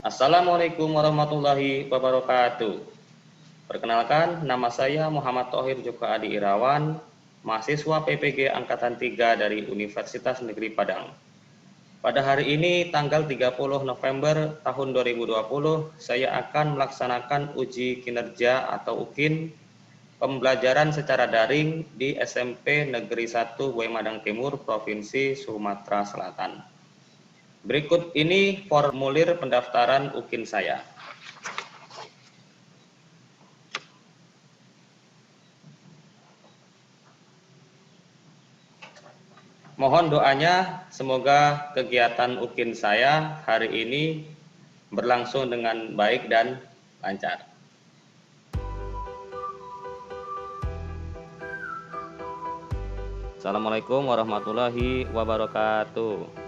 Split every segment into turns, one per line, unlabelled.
Assalamualaikum warahmatullahi wabarakatuh. Perkenalkan, nama saya Muhammad Thohir Joko Adi Irawan, mahasiswa PPG Angkatan 3 dari Universitas Negeri Padang. Pada hari ini, tanggal 30 November tahun 2020, saya akan melaksanakan uji kinerja atau UKIN pembelajaran secara daring di SMP Negeri 1 Buai Madang Timur, Provinsi Sumatera Selatan. Berikut ini formulir pendaftaran UKIN saya. Mohon doanya semoga kegiatan UKIN saya hari ini berlangsung dengan baik dan lancar. Assalamualaikum warahmatullahi wabarakatuh.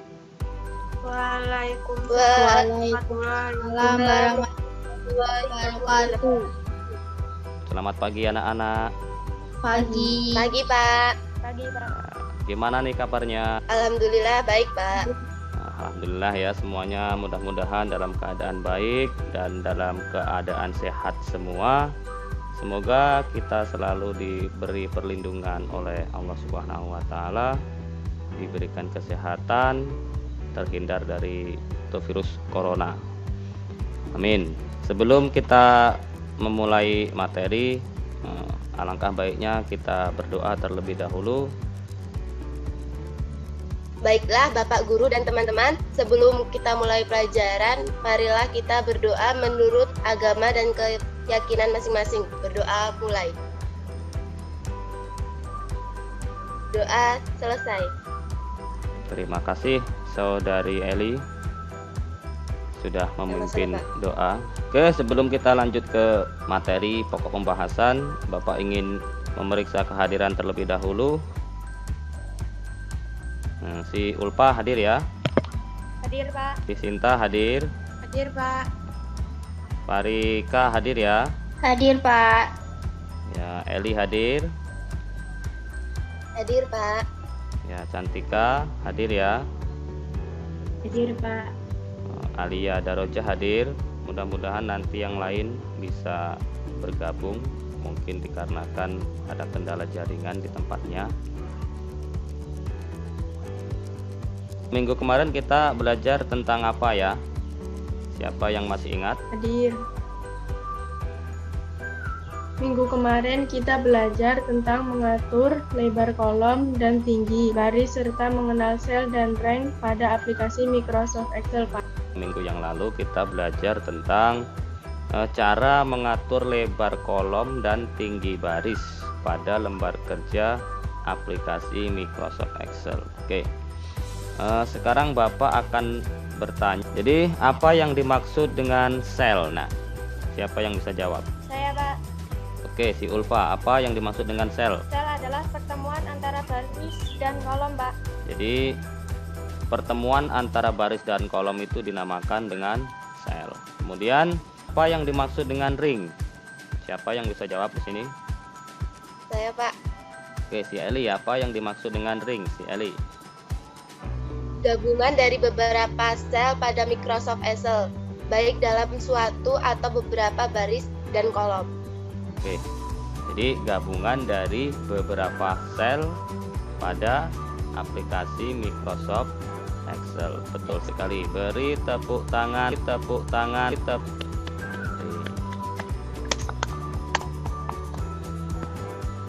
Waalaikumsalam warahmatullahi wabarakatuh.
Selamat pagi anak-anak.
Pagi.
Pagi, Pak.
Pagi, Pak.
Gimana nih kabarnya?
Alhamdulillah baik, Pak.
Alhamdulillah ya, semuanya mudah-mudahan dalam keadaan baik dan dalam keadaan sehat semua. Semoga kita selalu diberi perlindungan oleh Allah Subhanahu wa taala, diberikan kesehatan, terhindar dari virus corona. Amin. Sebelum kita memulai materi, alangkah baiknya kita berdoa terlebih dahulu.
Baiklah Bapak Guru dan teman-teman, sebelum kita mulai pelajaran, marilah kita berdoa menurut agama dan keyakinan masing-masing. Berdoa mulai. Doa selesai.
Terima kasih Saudari Eli sudah memimpin doa. Oke, sebelum kita lanjut ke materi pokok pembahasan, Bapak ingin memeriksa kehadiran terlebih dahulu. Si Ulfa hadir ya?
Hadir, Pak.
Si Sinta hadir?
Hadir, Pak.
Parika hadir ya?
Hadir, Pak.
Ya, Eli hadir?
Hadir, Pak.
Ya, Cantika hadir ya?
Hadir, Pak.
Alia Daroja hadir. Mudah-mudahan nanti yang lain bisa bergabung, mungkin dikarenakan ada kendala jaringan di tempatnya. Minggu kemarin kita belajar tentang apa ya? Siapa yang masih ingat?
Hadir. Minggu kemarin kita belajar tentang mengatur lebar kolom dan tinggi baris serta mengenal sel dan rank pada aplikasi Microsoft Excel, Pak.
Minggu yang lalu kita belajar tentang cara mengatur lebar kolom dan tinggi baris pada lembar kerja aplikasi Microsoft Excel. Oke. Sekarang Bapak akan bertanya. Jadi apa yang dimaksud dengan sel? Nah, siapa yang bisa jawab?
Saya, Pak.
Oke, si Ulfa, apa yang dimaksud dengan sel?
Sel adalah pertemuan antara baris dan kolom, Pak.
Jadi pertemuan antara baris dan kolom itu dinamakan dengan sel. Kemudian apa yang dimaksud dengan ring? Siapa yang bisa jawab di sini?
Saya, Pak.
Oke, si Eli, apa yang dimaksud dengan ring? Si Eli.
Gabungan dari beberapa sel pada Microsoft Excel, baik dalam suatu atau beberapa baris dan kolom.
Oke. Jadi gabungan dari beberapa sel pada aplikasi Microsoft Excel. Betul sekali. Beri tepuk tangan, tepuk tangan, tepuk.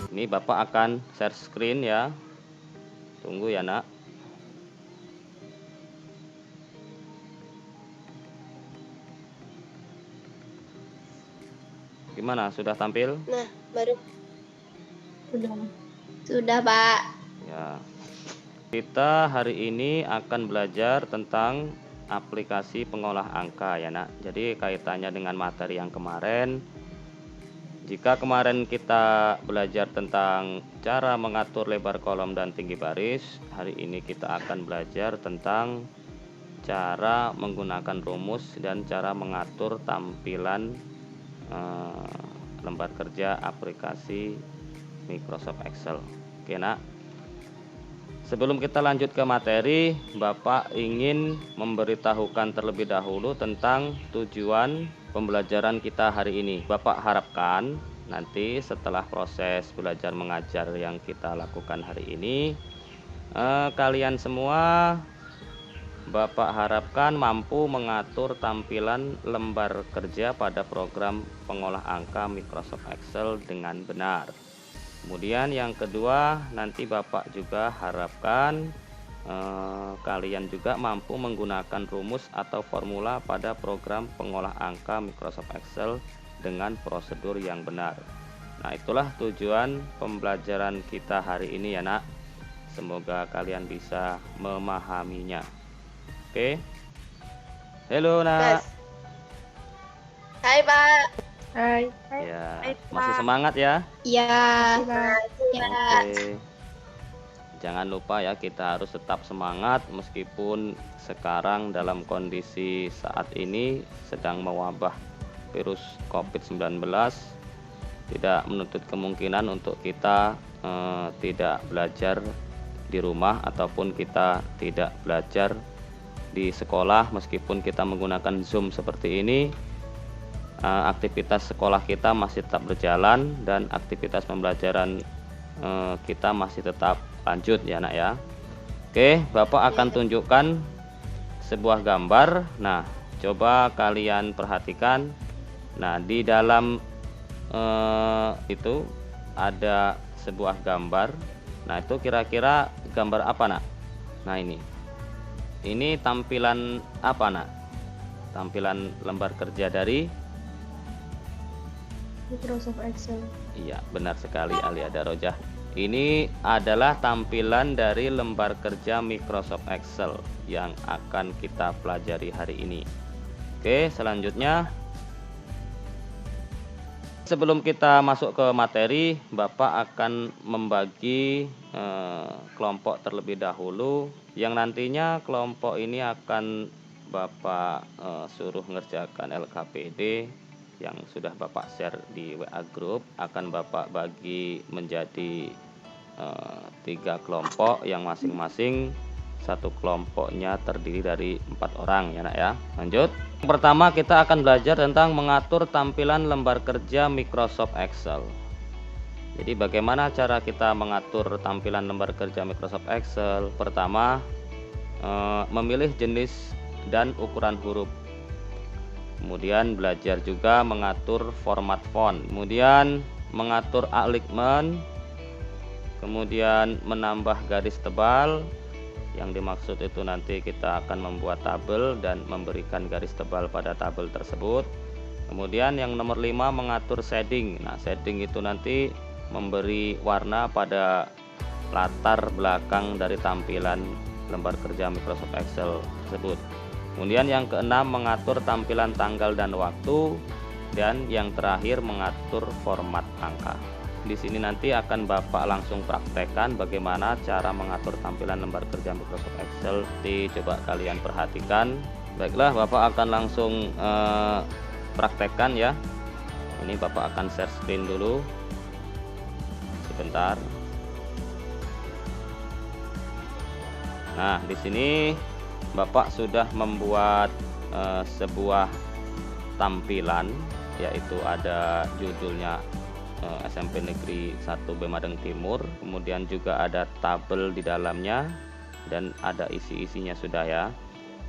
Ini Bapak akan share screen ya. Tunggu ya, Nak. Gimana? Sudah tampil?
Nah, baru.
Sudah, Pak.
Ya. Kita hari ini akan belajar tentang aplikasi pengolah angka ya, Nak. Jadi kaitannya dengan materi yang kemarin. Jika kemarin kita belajar tentang cara mengatur lebar kolom dan tinggi baris, hari ini kita akan belajar tentang cara menggunakan rumus dan cara mengatur tampilan lembar kerja aplikasi Microsoft Excel. Oke, Nak. Sebelum kita lanjut ke materi, Bapak ingin memberitahukan terlebih dahulu tentang tujuan pembelajaran kita hari ini. Bapak harapkan nanti setelah proses belajar mengajar yang kita lakukan hari ini, kalian semua Bapak harapkan mampu mengatur tampilan lembar kerja pada program pengolah angka Microsoft Excel dengan benar. Kemudian yang kedua, nanti Bapak juga harapkan kalian juga mampu menggunakan rumus atau formula pada program pengolah angka Microsoft Excel dengan prosedur yang benar. Nah, itulah tujuan pembelajaran kita hari ini ya nak. Semoga kalian bisa memahaminya. Oke. Halo nak.
Hai Pak.
Hai.
Ya,
Hai,
masih
Pak.
semangat ya?
Ya.
Makasih,
Oke. Jangan lupa ya, kita harus tetap semangat meskipun sekarang dalam kondisi saat ini sedang mewabah virus COVID-19. Tidak menutup kemungkinan untuk kita tidak belajar di rumah ataupun kita tidak belajar di sekolah meskipun kita menggunakan Zoom seperti ini. Aktivitas sekolah kita masih tetap berjalan dan aktivitas pembelajaran kita masih tetap lanjut ya nak ya. Oke, Bapak akan tunjukkan sebuah gambar. Nah, coba kalian perhatikan. Nah, di dalam itu ada sebuah gambar. Nah, itu kira-kira gambar apa nak? Nah, ini tampilan apa nak? Tampilan lembar kerja dari
Microsoft Excel.
Iya, benar sekali Ali Adarojah. Ini adalah tampilan dari lembar kerja Microsoft Excel yang akan kita pelajari hari ini. Oke, selanjutnya sebelum kita masuk ke materi, Bapak akan membagi kelompok terlebih dahulu yang nantinya kelompok ini akan Bapak suruh mengerjakan LKPD yang sudah Bapak share di WA Group. Akan Bapak bagi menjadi 3 kelompok yang masing-masing satu kelompoknya terdiri dari 4 orang ya nak ya. Lanjut. Pertama kita akan belajar tentang mengatur tampilan lembar kerja Microsoft Excel. Jadi bagaimana cara kita mengatur tampilan lembar kerja Microsoft Excel? Pertama, memilih jenis dan ukuran huruf. Kemudian belajar juga mengatur format font. Kemudian mengatur alignment. Kemudian menambah garis tebal. Yang dimaksud itu nanti kita akan membuat tabel dan memberikan garis tebal pada tabel tersebut. Kemudian yang nomor 5 mengatur shading. Nah, shading itu nanti memberi warna pada latar belakang dari tampilan lembar kerja Microsoft Excel tersebut. Kemudian yang keenam mengatur tampilan tanggal dan waktu, dan yang terakhir mengatur format angka. Di sini nanti akan Bapak langsung praktekkan bagaimana cara mengatur tampilan lembar kerja Microsoft Excel. Coba kalian perhatikan. Baiklah, Bapak akan langsung praktekkan ya. Ini Bapak akan share screen dulu. Sebentar. Nah, di sini Bapak sudah membuat sebuah tampilan, yaitu ada judulnya SMP Negeri 1 Bemadang Timur, kemudian juga ada tabel di dalamnya dan ada isi-isinya sudah ya.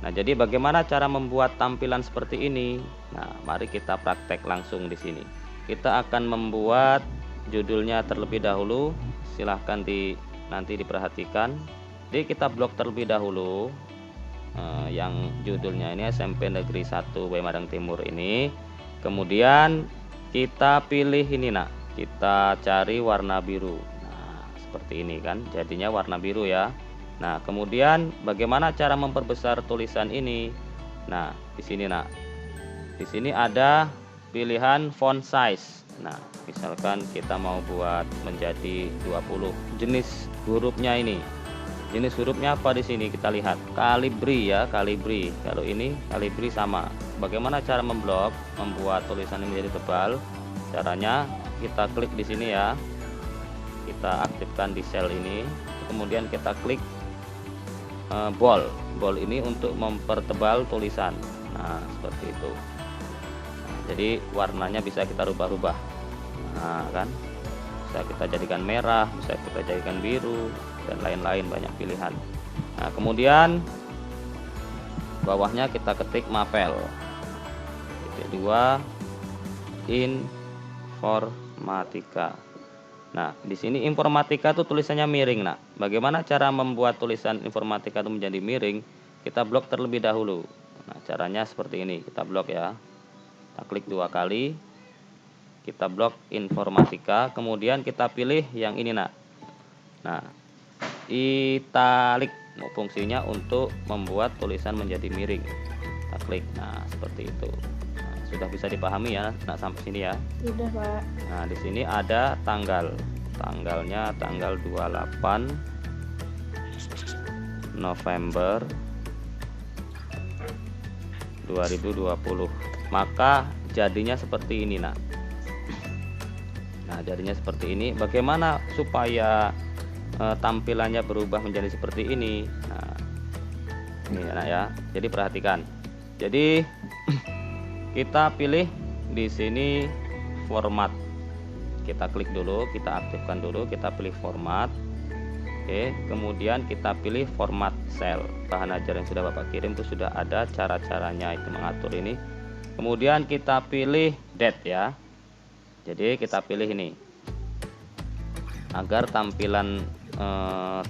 Nah, jadi bagaimana cara membuat tampilan seperti ini? Nah, mari kita praktek langsung di sini. Kita akan membuat judulnya terlebih dahulu. Silahkan nanti diperhatikan. Jadi kita blok terlebih dahulu. Yang judulnya ini SMP Negeri 1 Bemadang Timur ini. Kemudian kita pilih ini nak, kita cari warna biru. Nah, seperti ini kan, jadinya warna biru ya. Nah, kemudian bagaimana cara memperbesar tulisan ini? Nah, di sini nak, di sini ada pilihan font size. Nah, misalkan kita mau buat menjadi 20. Jenis hurufnya ini. Jenis hurufnya apa di sini kita lihat? Calibri ya, Calibri. Kalau ini Calibri sama. Bagaimana cara memblok, membuat tulisan ini menjadi tebal? Caranya kita klik di sini ya. Kita aktifkan di sel ini. Kita kemudian kita klik bold. Bold ini untuk mempertebal tulisan. Nah, seperti itu. Nah, jadi warnanya bisa kita rubah-rubah. Nah, kan? Bisa kita jadikan merah, bisa kita jadikan biru, dan lain-lain, banyak pilihan. Nah, kemudian bawahnya kita ketik mapel. Titik 2 informatika. Nah, di sini informatika itu tulisannya miring. Nah, bagaimana cara membuat tulisan informatika itu menjadi miring? Kita blok terlebih dahulu. Nah, caranya seperti ini. Kita blok ya. Kita klik 2 kali. Kita blok informatika, kemudian kita pilih yang ini, Nak. Nah, italik, fungsinya untuk membuat tulisan menjadi miring. Kita klik. Nah, seperti itu. Nah, sudah bisa dipahami ya, Nak, sampai sini ya.
Sudah, Pak.
Nah, di sini ada tanggal. Tanggalnya tanggal 28 November 2020. Maka jadinya seperti ini, Nak. Nah, jadinya seperti ini. Bagaimana supaya tampilannya berubah menjadi seperti ini? Nah, ini Nak ya. Jadi perhatikan. Jadi kita pilih di sini format. Kita klik dulu, kita aktifkan dulu, kita pilih format. Oke, kemudian kita pilih format cell. Bahan ajar yang sudah Bapak kirim itu sudah ada cara-caranya itu mengatur ini. Kemudian kita pilih date ya. Jadi kita pilih ini agar tampilan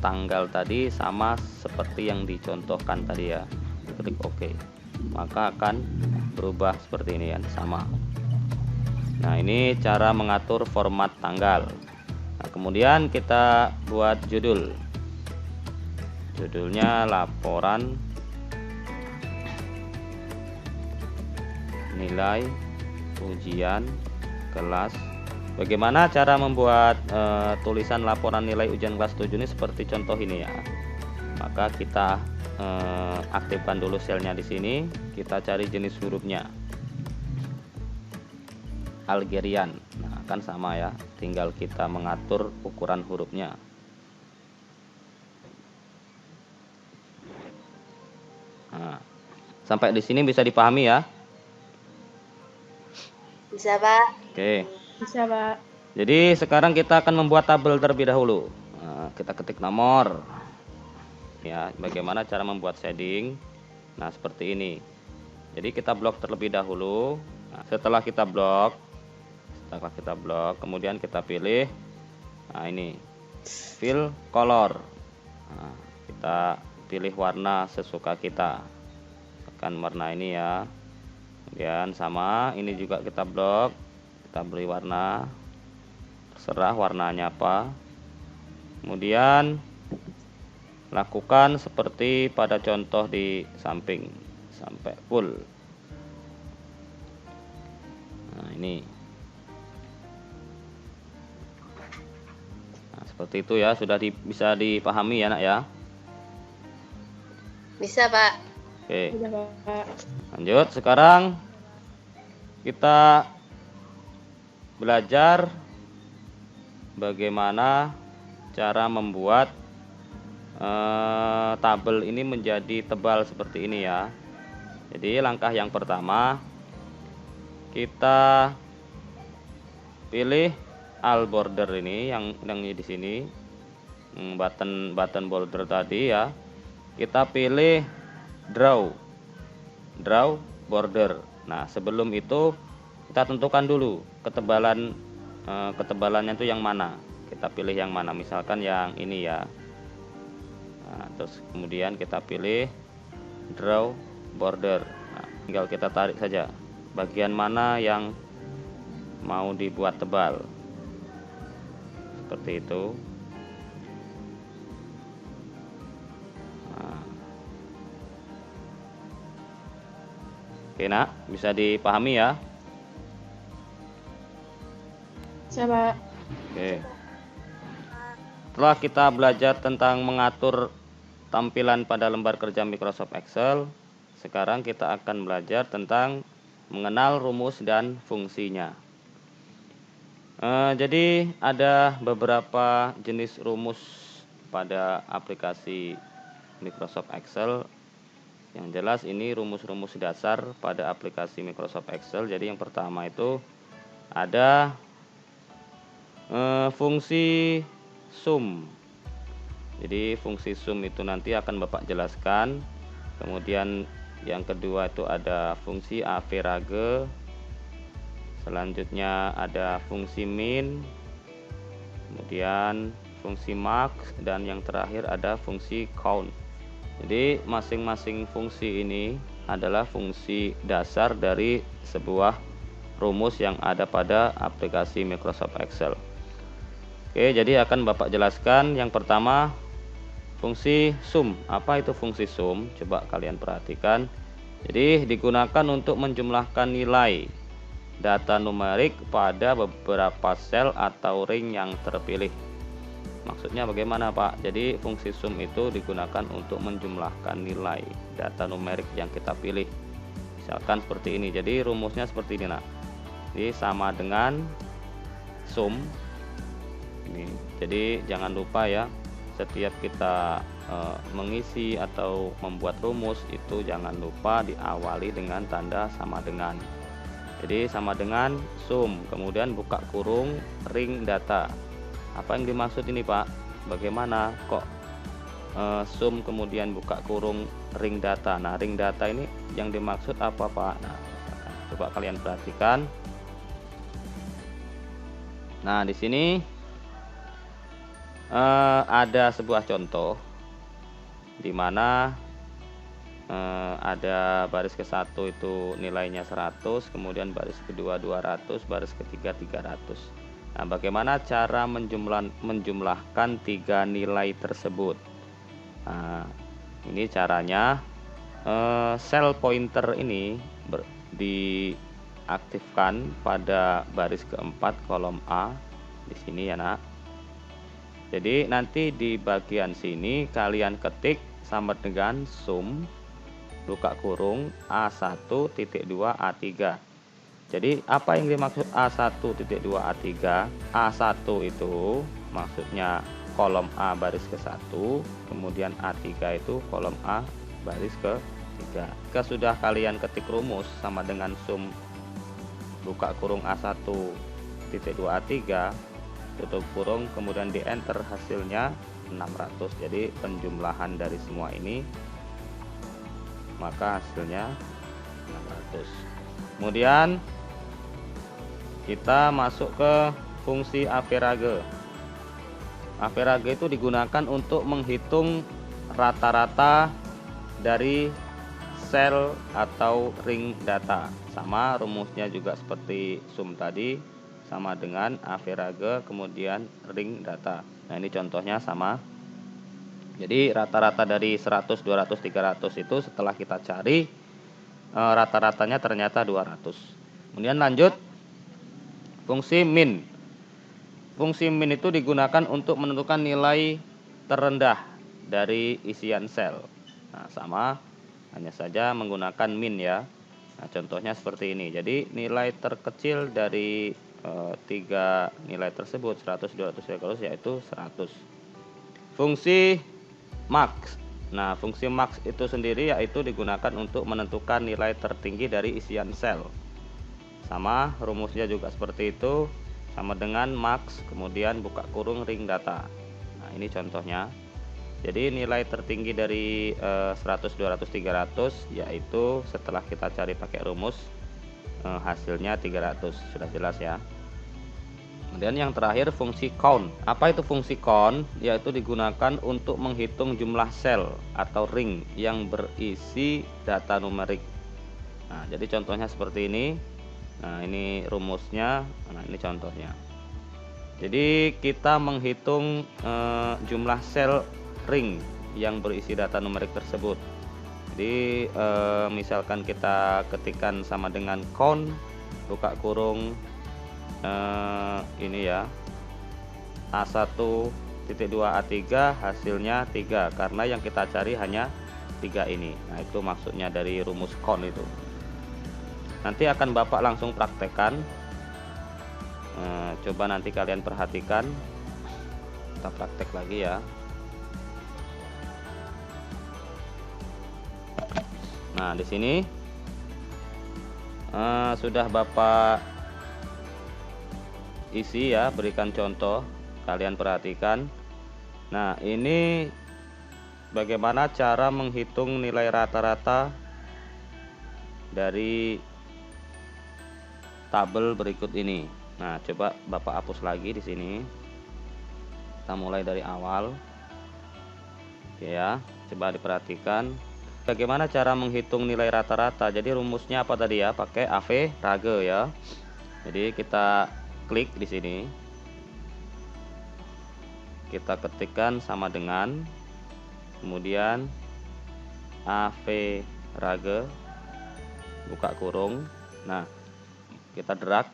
tanggal tadi sama seperti yang dicontohkan tadi ya. Klik OK, maka akan berubah seperti ini kan, sama. Nah, ini cara mengatur format tanggal. Nah, kemudian kita buat judul. Judulnya laporan nilai ujian kelas. Bagaimana cara membuat tulisan laporan nilai ujian kelas 7 ini seperti contoh ini ya. Maka kita aktifkan dulu selnya di sini. Kita cari jenis hurufnya. Algerian. Nah, kan sama ya. Tinggal kita mengatur ukuran hurufnya. Nah, sampai di sini bisa dipahami ya.
Bisa, Pak.
Oke.
Bisa, Pak.
Jadi sekarang kita akan membuat tabel terlebih dahulu. Nah, kita ketik nomor. Ya, bagaimana cara membuat shading? Nah, seperti ini. Jadi kita blok terlebih dahulu. Nah, setelah kita blok, kemudian kita pilih. Nah, ini fill color. Nah, kita pilih warna sesuka kita. Tekan warna ini ya. Kemudian sama, ini juga kita blok, kita beri warna, terserah warnanya apa. Kemudian lakukan seperti pada contoh di samping sampai full. Nah, ini. Nah, seperti itu ya, sudah bisa dipahami ya, Nak ya.
Bisa, Pak.
Oke.
Sudah, Pak.
Lanjut, sekarang kita belajar bagaimana cara membuat tabel ini menjadi tebal seperti ini ya. Jadi langkah yang pertama, kita pilih all border ini yang di sini, button border tadi ya. Kita pilih draw border. Nah, sebelum itu kita tentukan dulu ketebalannya itu yang mana. Kita pilih yang mana, misalkan yang ini ya. Nah, terus kemudian kita pilih draw border. Nah, tinggal kita tarik saja bagian mana yang mau dibuat tebal. Seperti itu. Oke, Nak, bisa dipahami ya?
Bisa, Pak.
Oke. Setelah kita belajar tentang mengatur tampilan pada lembar kerja Microsoft Excel, sekarang kita akan belajar tentang mengenal rumus dan fungsinya. Jadi ada beberapa jenis rumus pada aplikasi Microsoft Excel. Yang jelas ini rumus-rumus dasar pada aplikasi Microsoft Excel. Jadi yang pertama itu ada fungsi sum. Jadi fungsi sum itu nanti akan Bapak jelaskan. Kemudian yang kedua itu ada fungsi average. Selanjutnya ada fungsi min. Kemudian fungsi max, dan yang terakhir ada fungsi count. Jadi masing-masing fungsi ini adalah fungsi dasar dari sebuah rumus yang ada pada aplikasi Microsoft Excel. Oke, jadi akan Bapak jelaskan. Yang pertama, fungsi sum. Apa itu fungsi sum? Coba kalian perhatikan. Jadi digunakan untuk menjumlahkan nilai data numerik pada beberapa sel atau ring yang terpilih. Maksudnya bagaimana, Pak? Jadi fungsi sum itu digunakan untuk menjumlahkan nilai data numerik yang kita pilih. Misalkan seperti ini. Jadi rumusnya seperti ini, nah. Jadi sama dengan sum ini. Jadi jangan lupa ya, setiap kita mengisi atau membuat rumus itu jangan lupa diawali dengan tanda sama dengan. Jadi sama dengan sum, kemudian buka kurung ring data. Apa yang dimaksud ini, Pak? Bagaimana kok sum kemudian buka kurung ring data? Nah, ring data ini yang dimaksud apa, Pak? Nah, coba kalian perhatikan. Nah, di sini ada sebuah contoh di mana ada baris ke-1 itu nilainya 100, kemudian baris kedua 200, baris ketiga 300. Nah, bagaimana cara menjumlahkan 3 nilai tersebut? Nah, ini caranya. Sel pointer ini diaktifkan pada baris keempat kolom A di sini ya, Nak. Jadi nanti di bagian sini kalian ketik sama dengan sum buka kurung A1.2 A3. Jadi apa yang dimaksud A1.2 A3? A1 itu maksudnya kolom A baris ke-1, kemudian A3 itu kolom A baris ke-3. Jika sudah kalian ketik rumus sama dengan sum buka kurung A1.2 A3, tutup kurung, kemudian di enter, hasilnya 600. Jadi penjumlahan dari semua ini maka hasilnya 600. Kemudian kita masuk ke fungsi average. Average itu digunakan untuk menghitung rata-rata dari sel atau ring data. Sama rumusnya juga seperti sum tadi, sama dengan average kemudian ring data. Nah, ini contohnya sama. Jadi rata-rata dari 100, 200, 300 itu setelah kita cari rata-ratanya ternyata 200. Kemudian lanjut fungsi min. Fungsi min itu digunakan untuk menentukan nilai terendah dari isian sel. Nah, sama, hanya saja menggunakan min ya. Nah, contohnya seperti ini. Jadi nilai terkecil dari 3 nilai tersebut 100, 200, 300 yaitu 100. Fungsi max. Nah, fungsi max itu sendiri yaitu digunakan untuk menentukan nilai tertinggi dari isian sel. Sama, rumusnya juga seperti itu, sama dengan max kemudian buka kurung ring data. Nah, ini contohnya. Jadi nilai tertinggi dari 100, 200, 300 yaitu setelah kita cari pakai rumus hasilnya 300. Sudah jelas ya. Kemudian yang terakhir fungsi count. Apa itu fungsi count? Yaitu digunakan untuk menghitung jumlah sel atau ring yang berisi data numerik. Nah, jadi contohnya seperti ini. Nah, ini rumusnya. Nah, ini contohnya. Jadi kita menghitung jumlah sel ring yang berisi data numerik tersebut. Jadi misalkan kita ketikkan sama dengan count buka kurung ini ya A1.2 A3 hasilnya 3 karena yang kita cari hanya 3 ini. Nah, itu maksudnya dari rumus count itu. Nanti akan Bapak langsung praktekkan. Coba nanti kalian perhatikan. Kita praktek lagi ya. Nah, di sini sudah Bapak isi ya, berikan contoh, kalian perhatikan. Nah, ini bagaimana cara menghitung nilai rata-rata dari tabel berikut ini. Nah, coba Bapak hapus lagi di sini. Kita mulai dari awal. Oke ya, coba diperhatikan. Bagaimana cara menghitung nilai rata-rata? Jadi rumusnya apa tadi ya? Pakai average ya. Jadi kita klik di sini. Kita ketikkan sama dengan, kemudian average buka kurung. Nah, kita drag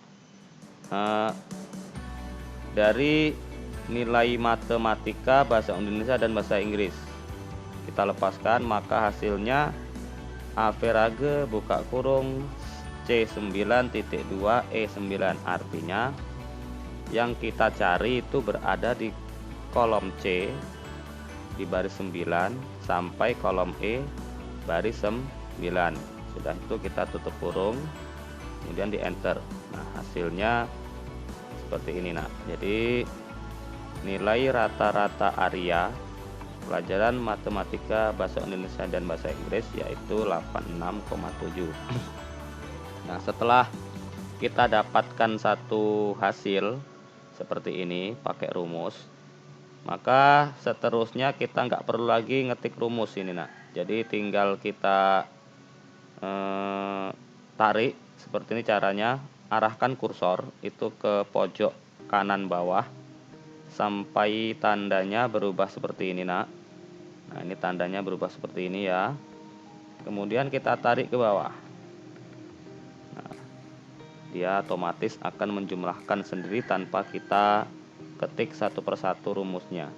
dari nilai matematika, bahasa Indonesia dan bahasa Inggris. Kita lepaskan, maka hasilnya average buka kurung C9.2 E9. Artinya yang kita cari itu berada di kolom C di baris 9 sampai kolom E baris 9. Sudah itu kita tutup kurung, kemudian di enter. Nah, hasilnya seperti ini nak. Jadi nilai rata-rata area pelajaran matematika, bahasa Indonesia dan bahasa Inggris yaitu 86,7. Nah, setelah kita dapatkan satu hasil seperti ini pakai rumus, maka seterusnya kita nggak perlu lagi ngetik rumus ini nak. Jadi tinggal kita tarik seperti ini caranya. Arahkan kursor itu ke pojok kanan bawah sampai tandanya berubah seperti ini nak. Nah, ini tandanya berubah seperti ini ya. Kemudian kita tarik ke bawah. Nah, dia otomatis akan menjumlahkan sendiri tanpa kita ketik satu persatu rumusnya.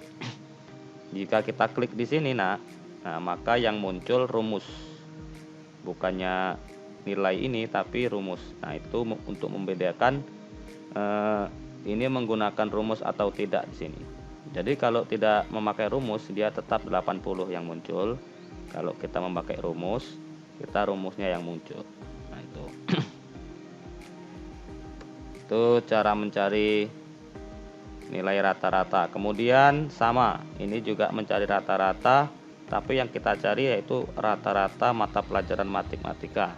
Jika kita klik di sini nak, nah maka yang muncul rumus, bukannya nilai ini tapi rumus. Nah, itu untuk membedakan ini menggunakan rumus atau tidak di sini. Jadi kalau tidak memakai rumus dia tetap 80 yang muncul. Kalau kita memakai rumus, kita rumusnya yang muncul. Nah, itu. Itu cara mencari nilai rata-rata. Kemudian sama, ini juga mencari rata-rata, tapi yang kita cari yaitu rata-rata mata pelajaran matematika.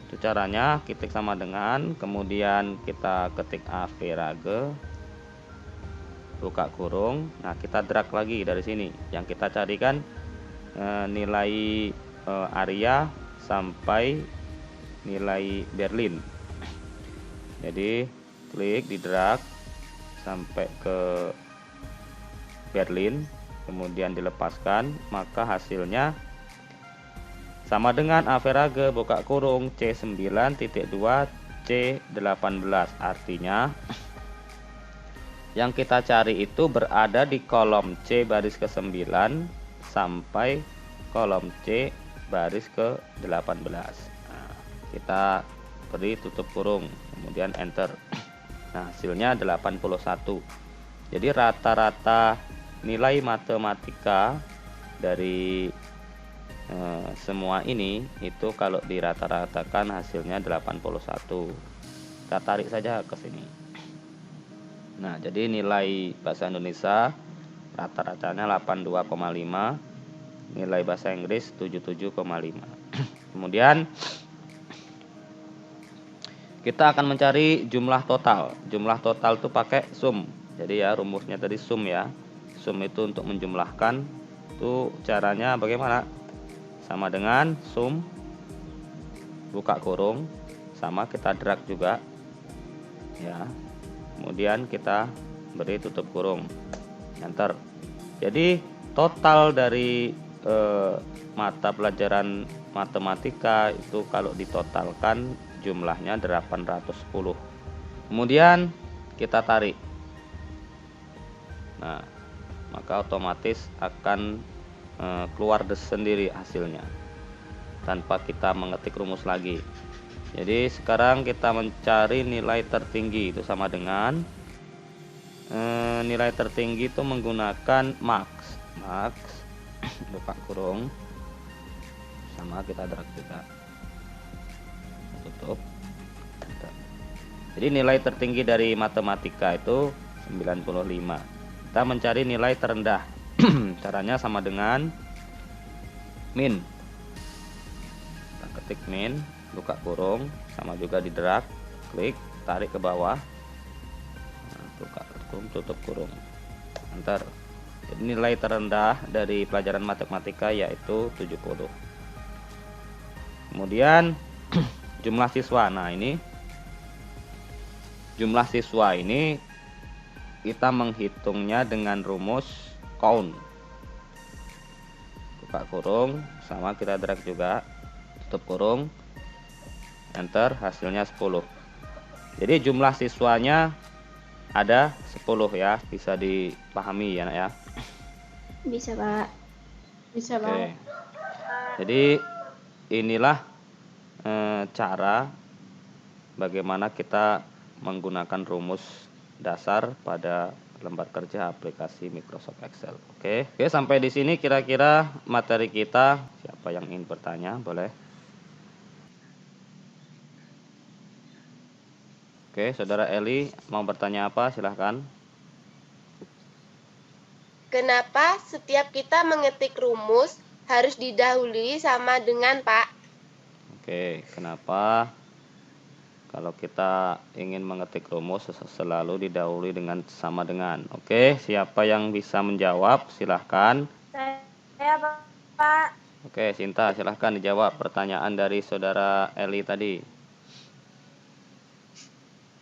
Itu caranya, ketik sama dengan, kemudian kita ketik average buka kurung. Nah, kita drag lagi dari sini. Yang kita carikan nilai area sampai nilai Berlin. Jadi klik di drag sampai ke Berlin, kemudian dilepaskan, maka hasilnya sama dengan average buka kurung C9.2 C18. Artinya yang kita cari itu berada di kolom C baris ke-9 sampai kolom C baris ke-18. Nah, kita beri tutup kurung, kemudian enter. Nah, hasilnya 81. Jadi rata-rata nilai matematika dari semua ini itu kalau dirata-ratakan hasilnya 81. Kita tarik saja ke sini. Nah, jadi nilai bahasa Indonesia rata-ratanya 82,5, nilai bahasa Inggris 77,5. Kemudian kita akan mencari jumlah total. Jumlah total itu pakai sum. Jadi ya rumusnya tadi sum ya. Sum itu untuk menjumlahkan. Itu caranya bagaimana? Sama dengan sum buka kurung, sama kita drag juga ya. Kemudian kita beri tutup kurung, enter. Jadi total dari mata pelajaran matematika itu kalau ditotalkan jumlahnya 810. Kemudian kita tarik. Nah, maka otomatis akan keluar sendiri hasilnya tanpa kita mengetik rumus lagi. Jadi sekarang kita mencari nilai tertinggi, itu sama dengan nilai tertinggi itu menggunakan max buka kurung sama kita drag juga, tutup. Jadi nilai tertinggi dari matematika itu 95. Kita mencari nilai terendah. Caranya sama dengan min. Kita ketik min, buka kurung, sama juga di drag, klik, tarik ke bawah. Nah, buka kurung, tutup kurung. Enter. Jadi nilai terendah dari pelajaran matematika yaitu 70. Kemudian jumlah siswa. Nah, ini jumlah siswa ini kita menghitungnya dengan rumus count. Buka kurung, sama kita drag juga, tutup kurung, enter, hasilnya 10. Jadi jumlah siswanya ada 10 ya, bisa dipahami ya, Nak ya.
Bisa, Pak. Bisa, Pak.
Oke. Jadi inilah cara bagaimana kita menggunakan rumus dasar pada lembar kerja aplikasi Microsoft Excel. Oke, sampai di sini kira-kira materi kita. Siapa yang ingin bertanya, boleh. Oke, Saudara Eli mau bertanya apa? Silahkan.
Kenapa setiap kita mengetik rumus harus didahului sama dengan Pak?
Oke, kenapa kalau kita ingin mengetik rumus selalu didahului dengan sama dengan? Oke, siapa yang bisa menjawab? Silahkan.
Saya, Pak.
Oke, Sinta, silahkan dijawab pertanyaan dari Saudara Eli tadi.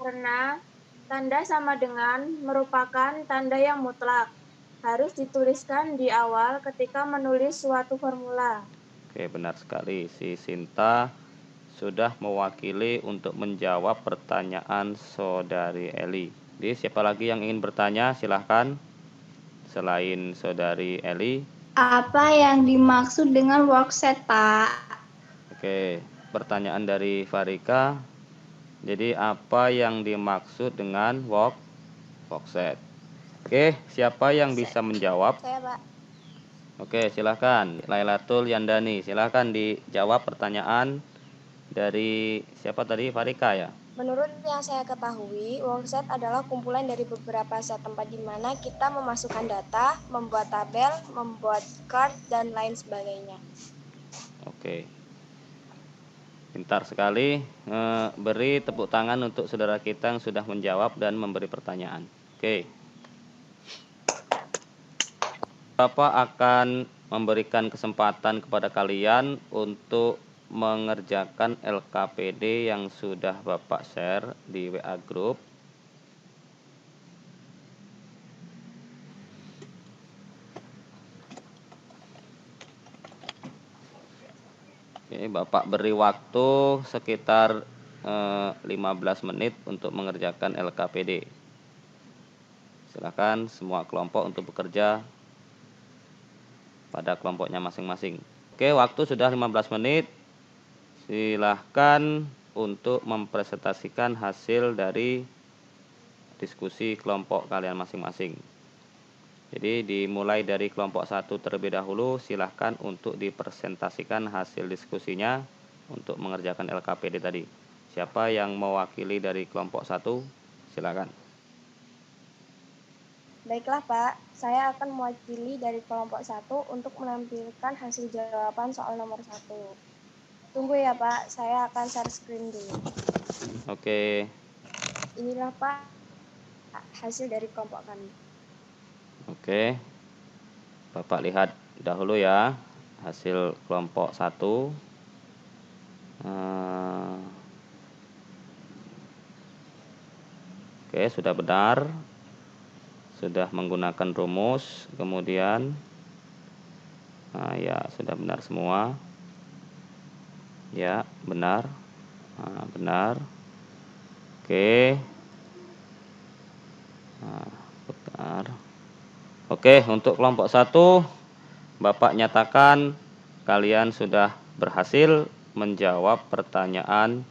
Karena tanda sama dengan merupakan tanda yang mutlak. Harus dituliskan di awal ketika menulis suatu formula.
Oke, benar sekali. Si Sinta sudah mewakili untuk menjawab pertanyaan Saudari Eli. Jadi siapa lagi yang ingin bertanya? Silahkan. Selain Saudari Eli.
Apa yang dimaksud dengan workset, Pak?
Oke, pertanyaan dari Farika. Jadi apa yang dimaksud dengan workset? Oke, siapa yang bisa menjawab?
Saya, Pak.
Oke, silahkan. Lailatul Yandani, silahkan dijawab pertanyaan dari siapa tadi? Farika ya?
Menurut yang saya ketahui, workset adalah kumpulan dari beberapa set tempat di mana kita memasukkan data, membuat tabel, membuat chart, dan lain sebagainya.
Oke. Pintar sekali. Beri tepuk tangan untuk saudara kita yang sudah menjawab dan memberi pertanyaan. Oke. Bapak akan memberikan kesempatan kepada kalian untuk mengerjakan LKPD yang sudah Bapak share di WA Group. Oke, Bapak beri waktu sekitar 15 menit untuk mengerjakan LKPD. Silakan semua kelompok untuk bekerja pada kelompoknya masing-masing. Oke, waktu sudah 15 menit. Silahkan untuk mempresentasikan hasil dari diskusi kelompok kalian masing-masing. Jadi dimulai dari kelompok 1 terlebih dahulu. Silahkan untuk dipresentasikan hasil diskusinya untuk mengerjakan LKPD tadi. Siapa yang mewakili dari kelompok 1? Silakan.
Baiklah, Pak. Saya akan mewakili dari kelompok 1 untuk menampilkan hasil jawaban soal nomor 1. Tunggu ya, Pak. Saya akan share screen dulu.
Oke.
Inilah, Pak, hasil dari kelompok kami.
Oke. Bapak lihat dahulu ya hasil kelompok 1. Oke, sudah benar. Sudah menggunakan rumus, kemudian ya sudah benar semua. Ya, benar. Benar. Oke. Benar. Oke, untuk kelompok 1 Bapak nyatakan kalian sudah berhasil menjawab pertanyaan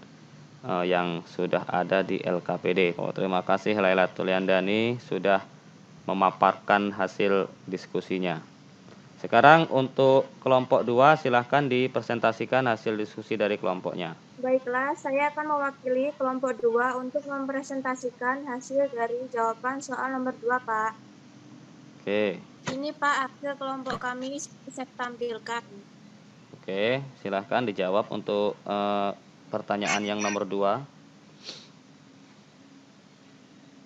yang sudah ada di LKPD. Terima kasih Lailatul Yandani sudah memaparkan hasil diskusinya. Sekarang untuk kelompok 2 silahkan dipresentasikan hasil diskusi dari kelompoknya.
Baiklah, saya akan mewakili kelompok 2 untuk mempresentasikan hasil dari jawaban soal nomor 2, Pak.
Oke.
Ini Pak, hasil kelompok kami saya tampilkan.
Oke, silahkan dijawab untuk pertanyaan yang nomor 2.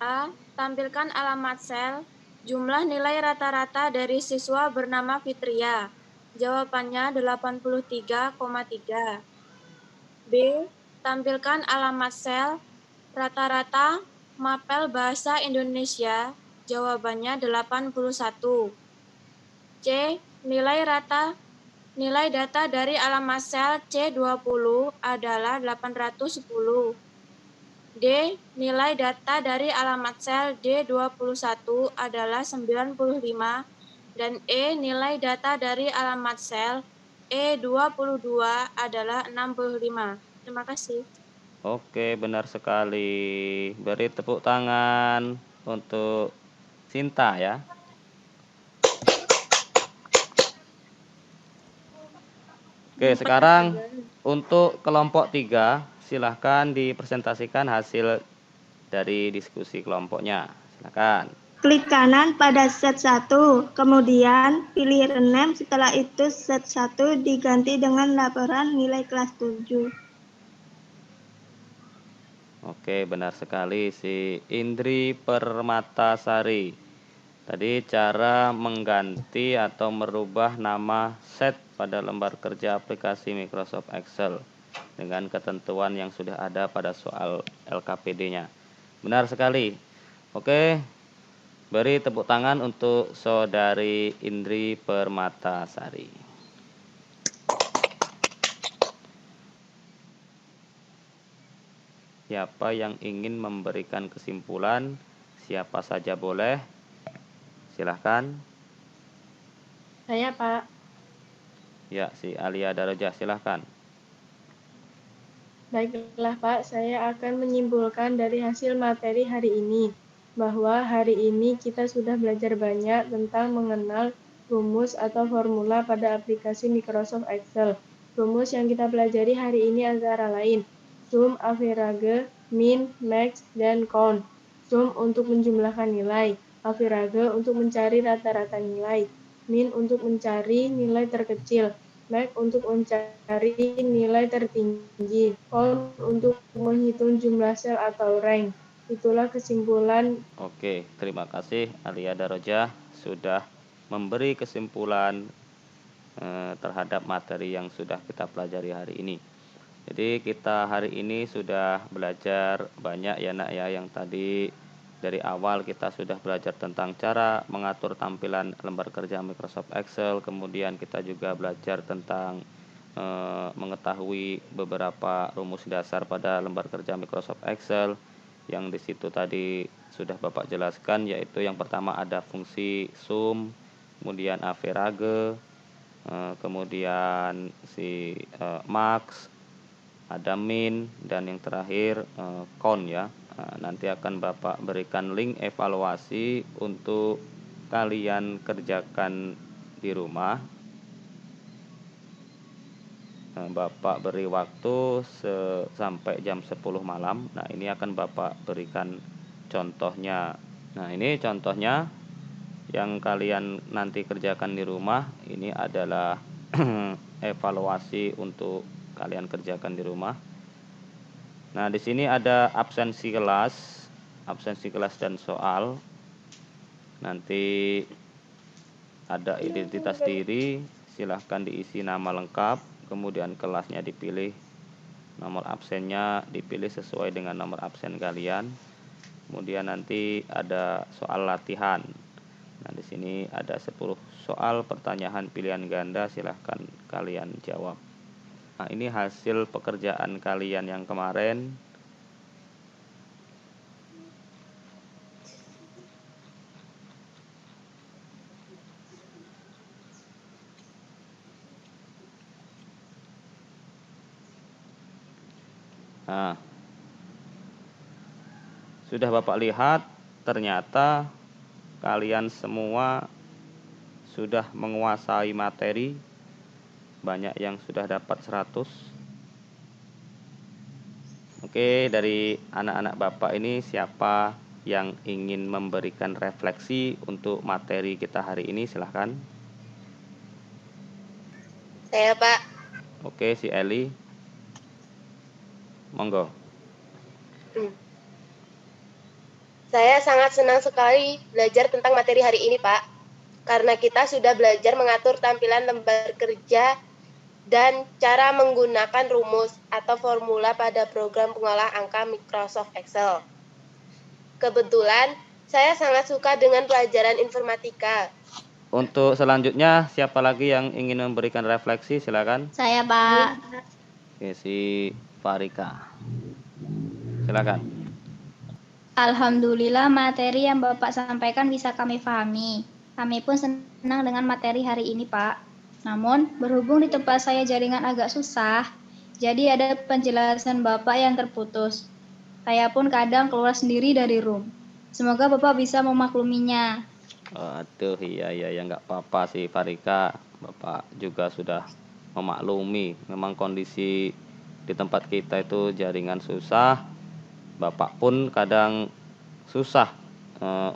A. Tampilkan alamat sel, jumlah nilai rata-rata dari siswa bernama Fitria. Jawabannya 83,3. B. Tampilkan alamat sel, rata-rata mapel bahasa Indonesia. Jawabannya 81. C. Nilai data dari alamat sel C20 adalah 810. D. Nilai data dari alamat sel D21 adalah 95. Dan E. Nilai data dari alamat sel E22 adalah 65. Terima kasih.
Oke, benar sekali. Beri tepuk tangan untuk Sinta ya. Oke, sekarang untuk kelompok 3, silahkan dipresentasikan hasil dari diskusi kelompoknya. Silahkan.
Klik kanan pada set 1, kemudian pilih rename, setelah itu set 1 diganti dengan laporan nilai kelas 7.
Oke, benar sekali si Indri Permatasari. Tadi cara mengganti atau merubah nama set pada lembar kerja aplikasi Microsoft Excel dengan ketentuan yang sudah ada pada soal LKPD-nya. Benar sekali. Oke, beri tepuk tangan untuk saudari Indri Permatasari. Siapa yang ingin memberikan kesimpulan? Siapa saja boleh. Silahkan.
Saya, Pak.
Ya, si Alia Darajah, silahkan.
Baiklah, Pak. Saya akan menyimpulkan dari hasil materi hari ini, bahwa hari ini kita sudah belajar banyak tentang mengenal rumus atau formula pada aplikasi Microsoft Excel. Rumus yang kita pelajari hari ini antara lain sum, average, min, max, dan count. Sum untuk menjumlahkan nilai, average untuk mencari rata-rata nilai, min untuk mencari nilai terkecil, max untuk mencari nilai tertinggi, count untuk menghitung jumlah sel atau rank. Itulah kesimpulan.
Oke, terima kasih Alia Darajah sudah memberi kesimpulan terhadap materi yang sudah kita pelajari hari ini. Jadi kita hari ini sudah belajar banyak ya nak ya, yang tadi dari awal kita sudah belajar tentang cara mengatur tampilan lembar kerja Microsoft Excel, kemudian kita juga belajar tentang mengetahui beberapa rumus dasar pada lembar kerja Microsoft Excel yang di situ tadi sudah Bapak jelaskan, yaitu yang pertama ada fungsi sum, kemudian average, kemudian si max, ada min, dan yang terakhir count ya. Nanti akan Bapak berikan link evaluasi untuk kalian kerjakan di rumah. Bapak beri waktu sampai jam 10 malam. Nah, ini akan Bapak berikan contohnya. Nah, ini contohnya yang kalian nanti kerjakan di rumah. Ini adalah evaluasi untuk kalian kerjakan di rumah. Nah, di sini ada absensi kelas dan soal. Nanti ada identitas diri, silahkan diisi nama lengkap, kemudian kelasnya dipilih, nomor absennya dipilih sesuai dengan nomor absen kalian. Kemudian nanti ada soal latihan. Nah, di sini ada 10 soal pertanyaan pilihan ganda, silahkan kalian jawab. Nah, ini hasil pekerjaan kalian yang kemarin. Nah, sudah Bapak lihat, ternyata kalian semua sudah menguasai materi? Banyak yang sudah dapat 100. Oke, dari anak-anak Bapak ini siapa yang ingin memberikan refleksi untuk materi kita hari ini? Silahkan.
Saya, Pak.
Oke, si Eli. Monggo.
Saya sangat senang sekali belajar tentang materi hari ini, Pak. Karena kita sudah belajar mengatur tampilan lembar kerja dan cara menggunakan rumus atau formula pada program pengolah angka Microsoft Excel. Kebetulan, saya sangat suka dengan pelajaran informatika.
Untuk selanjutnya, siapa lagi yang ingin memberikan refleksi? Silakan.
Saya, Pak.
Oke, si Farika. Silakan.
Alhamdulillah materi yang Bapak sampaikan bisa kami pahami. Kami pun senang dengan materi hari ini, Pak. Namun, berhubung di tempat saya jaringan agak susah, jadi ada penjelasan Bapak yang terputus. Saya pun kadang keluar sendiri dari room. Semoga Bapak bisa memakluminya.
Aduh, iya, nggak apa-apa sih Farika. Bapak juga sudah memaklumi. Memang kondisi di tempat kita itu jaringan susah. Bapak pun kadang susah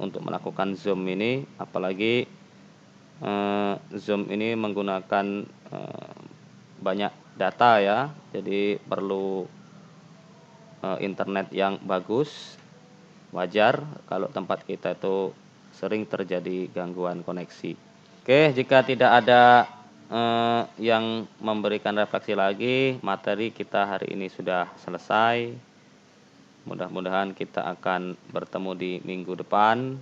untuk melakukan Zoom ini, apalagi Zoom ini menggunakan banyak data ya, jadi perlu internet yang bagus. Wajar kalau tempat kita itu sering terjadi gangguan koneksi. Oke, jika tidak ada yang memberikan refleksi lagi, materi kita hari ini sudah selesai. Mudah-mudahan kita akan bertemu di minggu depan.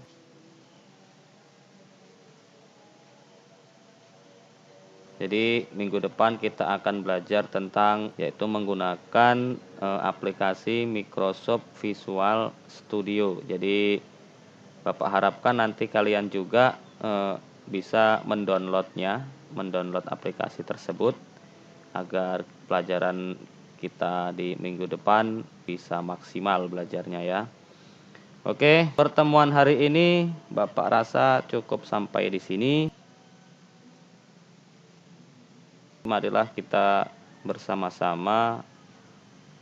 Jadi minggu depan kita akan belajar tentang yaitu menggunakan aplikasi Microsoft Visual Studio. Jadi Bapak harapkan nanti kalian juga bisa mendownload aplikasi tersebut agar pelajaran kita di minggu depan bisa maksimal belajarnya ya. Oke, pertemuan hari ini Bapak rasa cukup sampai di sini. Marilah kita bersama-sama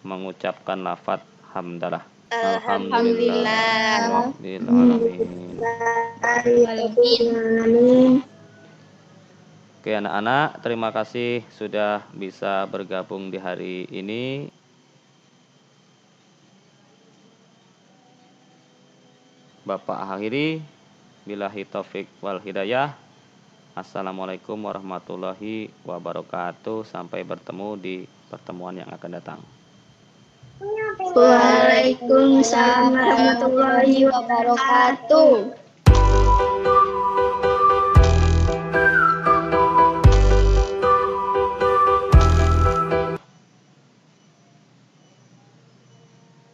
mengucapkan lafaz hamdalah.
Alhamdulillah.
Oke anak-anak, terima kasih sudah bisa bergabung di hari ini. Bapak akhiri, billahi taufik wal hidayah. Assalamualaikum warahmatullahi wabarakatuh. Sampai bertemu di pertemuan yang akan datang.
Waalaikumsalam warahmatullahi wabarakatuh.